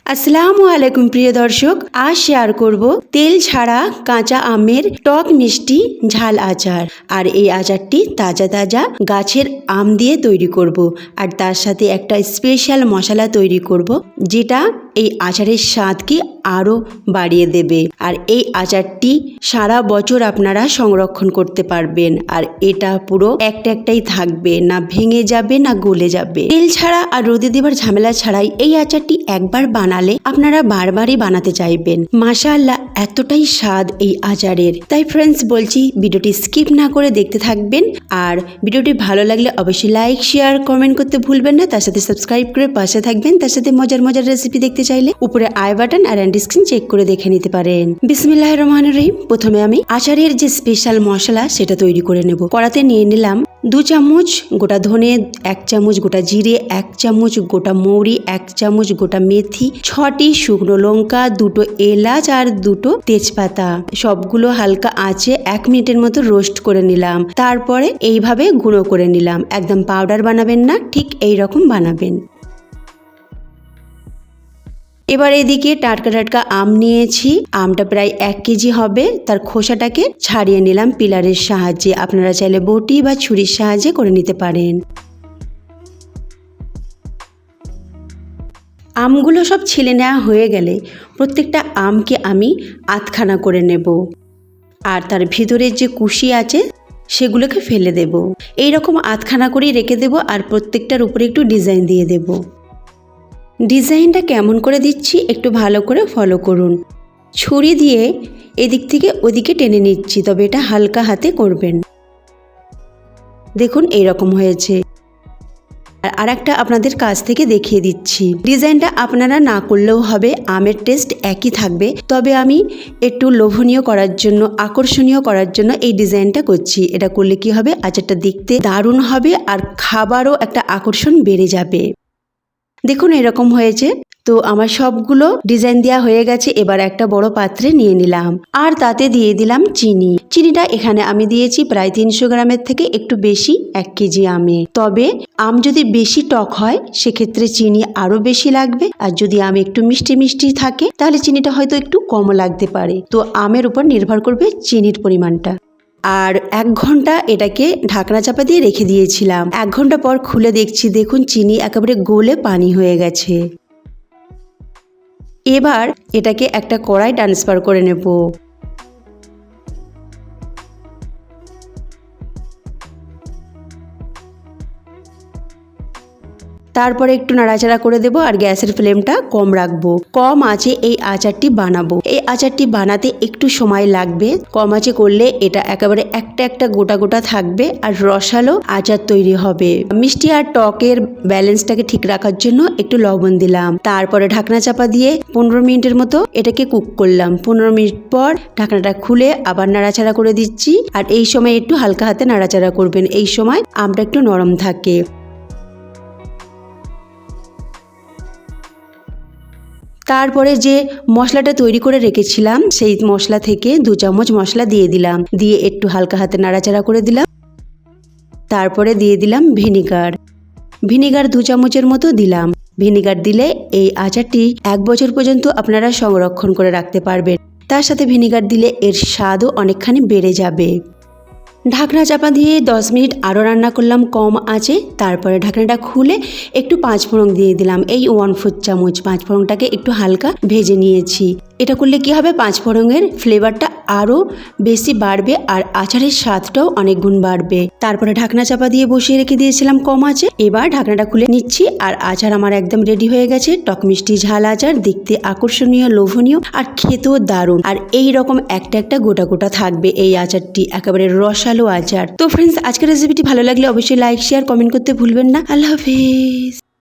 আসসালামু আলাইকুম প্রিয় দর্শক, আজ শেয়ার করব তেল ছাড়া কাঁচা আমের টক মিষ্টি ঝাল আচার। আর এই আচারটি তাজা তাজা গাছের আম দিয়ে তৈরি করব। আর তার সাথে একটা স্পেশাল মশলা তৈরি করব, যেটা এই আচারের স্বাদকে আরও বাড়িয়ে দেবে। আর এই আচারটি সারা বছর আপনারা সংরক্ষণ করতে পারবেন। আর এটা পুরো একটাই থাকবে, না ভেঙে যাবে না গলে যাবে। তেল ছাড়া আর রোদে দেবার ঝামেলা ছাড়াই এই আচারটি একবার বানালে আপনারা বারবারই বানাতে চাইবেন। মাশাআল্লাহ, এতটাই স্বাদ এই আচারের। তাই ফ্রেন্ডস বলছি, ভিডিওটি স্কিপ না করে দেখতে থাকবেন। আর ভিডিওটি ভালো লাগলে অবশ্যই লাইক, শেয়ার, কমেন্ট করতে ভুলবেন না। তার সাথে সাবস্ক্রাইব করে পাশে থাকবেন। তার সাথে মজার মজার রেসিপি দেখতে চাইলে উপরে আই বাটন আর এন্ড স্ক্রিন চেক করে দেখে নিতে পারেন। বিসমিল্লাহির রহমানির রহিম। প্রথমে আমি আচারের যে স্পেশাল মশলা সেটা তৈরি করে নেব। কড়াতে নিয়ে নিলাম 2 চামচ গোটা ধনে, 1 চামচ গোটা জিরে, 1 চামচ গোটা মৌরি, 1 চামচ গোটা মেথি, 6টি শুকনো লঙ্কা, 2টো এলাচ আর 2টো তেজপাতা। সবগুলো হালকা আঁচে 1 মিনিটের মতো রোস্ট করে নিলাম। তারপরে এইভাবে গুঁড়ো করে নিলাম। একদম পাউডার বানাবেন না, ঠিক এই রকম বানাবেন। এবার এদিকে টাটকা আম নিয়েছি। আমটা প্রায় 1 কেজি হবে। তার খোসাটাকে ছাড়িয়ে নিলাম পিলারের সাহায্যে। আপনারা চাইলে বটি বা ছুরির সাহায্যে করে নিতে পারেন। আমগুলো সব ছিলে নেওয়া হয়ে গেলে প্রত্যেকটা আমকে আমি আধখানা করে নেব। আর তার ভিতরের যে কুশি আছে সেগুলোকে ফেলে দেব। এইরকম আধখানা করেই রেখে দেব। আর প্রত্যেকটার উপরে একটু ডিজাইন দিয়ে দেব। ডিজাইনটা কেমন করে দিচ্ছি একটু ভালো করে ফলো করুন। ছুরি দিয়ে এদিক থেকে ওদিকে টেনে নিচ্ছি, তবে এটা হালকা হাতে করবেন। দেখুন এইরকম হয়েছে। আর একটা আপনাদের কাছ থেকে দেখিয়ে দিচ্ছি। ডিজাইনটা আপনারা না করলেও হবে, আমের টেস্ট একই থাকবে। তবে আমি একটু লোভনীয় করার জন্য, আকর্ষণীয় করার জন্য এই ডিজাইনটা করছি। এটা করলে কি হবে, আচারটা দেখতে দারুণ হবে আর খাবারও একটা আকর্ষণ বেড়ে যাবে। দেখুন এরকম হয়েছে। তো আমার সবগুলো ডিজাইন দেওয়া হয়ে গেছে। এবার একটা বড় পাত্রে নিয়ে নিলাম আর তাতে দিয়ে দিলাম চিনি। চিনিটা এখানে আমি দিয়েছি প্রায় 300 গ্রামের থেকে একটু বেশি 1 কেজি আমে। তবে আম যদি বেশি টক হয় সেক্ষেত্রে চিনি আরো বেশি লাগবে। আর যদি আম একটু মিষ্টি থাকে তাহলে চিনিটা হয়তো একটু কম লাগতে পারে। তো আমের উপর নির্ভর করবে চিনির পরিমাণটা। আর 1 ঘন্টা এটাকে ঢাকনা চাপা দিয়ে রেখে দিয়েছিলাম। 1 ঘন্টা পর খুলে দেখছি, দেখুন চিনি একেবারে গলে পানি হয়ে গেছে। এবার এটাকে একটা কড়াই ট্রান্সফার করে নেব। তারপরে একটু নাড়াচাড়া করে দেব আর গ্যাসের ফ্লেমটা কম রাখবো। কম আঁচে এই আচারটি বানাবো। এই আচারটি বানাতে একটু সময় লাগবে। কম আঁচে করলে এটা একেবারে একটা গোটা থাকবে আর রসালো আচার তৈরি হবে। মিষ্টি আর টকের ব্যালেন্সটাকে ঠিক রাখার জন্য একটু লবণ দিলাম। তারপরে ঢাকনা চাপা দিয়ে 15 মিনিটের মতো এটাকে কুক করলাম। 15 মিনিট পর ঢাকনাটা খুলে আবার নাড়াচাড়া করে দিচ্ছি। আর এই সময় একটু হালকা হাতে নাড়াচাড়া করবেন। এই সময় আমটা একটু নরম থাকে। তারপরে যে মশলাটা তৈরি করে রেখেছিলাম সেই মশলা থেকে 2 চামচ মশলা দিয়ে দিলাম। দিয়ে একটু হালকা হাতে নাড়াচাড়া করে দিলাম। তারপরে দিয়ে দিলাম ভিনিগার 2 চামচের মতো দিলাম। ভিনিগার দিলে এই আচারটি 1 বছর পর্যন্ত আপনারা সংরক্ষণ করে রাখতে পারবেন। তার সাথে ভিনিগার দিলে এর স্বাদও অনেকখানি বেড়ে যাবে। ঢাকনা চাপা দিয়ে 10 মিনিট আরও রান্না করলাম কম আঁচে। তারপরে ঢাকনাটা খুলে একটু 5 ফোড়ন দিয়ে দিলাম। এই 1/4 চামচ 5 ফোড়নটাকে একটু হালকা ভেজে নিয়েছি। এটা করলে কি হবে, 5 ফোড়নের ফ্লেভারটা আরও বেশি বাড়বে আর আচারের স্বাদটাও অনেক গুণ বাড়বে। তারপরে ঢাকনা চাপা দিয়ে বসিয়ে রেখে দিয়েছিলাম কম আঁচে। এবার ঢাকনাটা খুলে নিচ্ছি আর আচার আমার একদম রেডি হয়ে গেছে। টক মিষ্টি ঝাল আচার, দেখতে আকর্ষণীয়, লোভনীয় আর খেতেও দারুণ। আর এই রকম একটা গোটা থাকবে এই আচারটি, একেবারে রসালো আচার। তো ফ্রেন্ডস, আজকের রেসিপিটি ভালো লাগলে অবশ্যই লাইক, শেয়ার, কমেন্ট করতে ভুলবেন না। আল্লাহ হাফেজ।